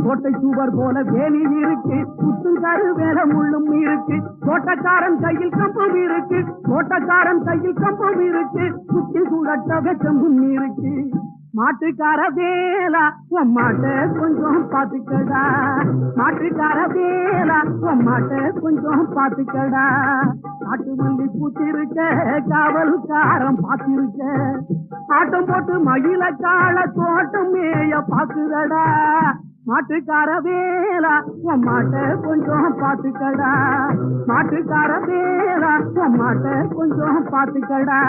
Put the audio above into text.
கோட்டை சுவர் போல வேலி இருக்கு, குத்துங்காரு வேலை முள்ளும் இருக்கு. தோட்டக்காரன் கையில் கம்பம் இருக்கு, தோட்டக்காரன் கையில் கம்பம் இருக்கு. சுத்தி சுழட்டவே செம்பும் இருக்கு. மாட்டுக்கார வேலா உன் மாட்டை கொஞ்சம் பாத்துக்கடா, மாட்டுக்கார வேலா உன் மாட்டை கொஞ்சம் பாத்துக்கடா. காட்டு மல்லி பூத்திருக்க காவல்காரம் பாத்திருக்க, ஆட்டம் போட்டு மயில கால தோட்டம் மேய பாக்குதடா. மாட்டுக்கார வேலா உன் மாட்டை கொஞ்சம் பாத்துக்கடா, மாட்டுக்கார வேலா உன் மாட்டை கொஞ்சம் பாத்துக்கடா.